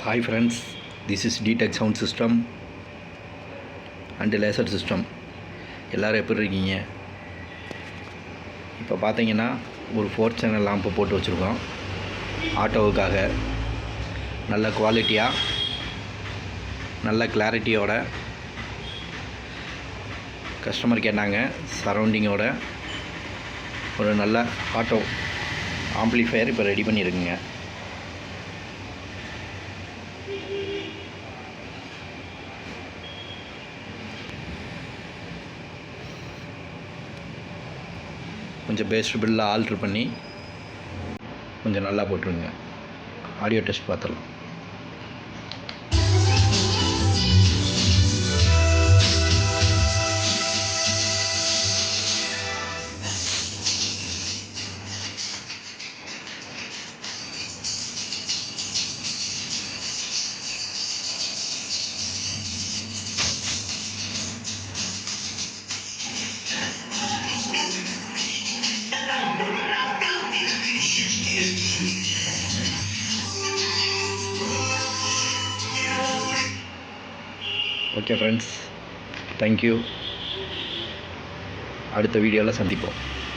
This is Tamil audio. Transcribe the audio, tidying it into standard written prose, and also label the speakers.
Speaker 1: Hi friends, this is DTech sound system and laser system. எல்லாரும் எப்படி இருக்கீங்க? இப்போ பார்த்தீங்கன்னா ஒரு 4 சேனல் லாம்பு போட்டு வச்சுருக்கோம். ஆட்டோவுக்காக நல்ல குவாலிட்டியாக நல்ல கிளாரிட்டியோட கஸ்டமர் கேட்டாங்க. சரௌண்டிங்கோட ஒரு நல்ல ஆட்டோ ஆம்ப்ளிஃபையர் இப்போ ரெடி பண்ணியிருக்குங்க. கொஞ்சம் பேஸ்ட் பில்லில் ஆல்ட்ரு பண்ணி கொஞ்சம் நல்லா போட்டுருங்க. ஆடியோ டெஸ்ட் பார்த்துடலாம். Okay friends, thank you. அடுத்த வீடியோவில் சந்திப்போம்.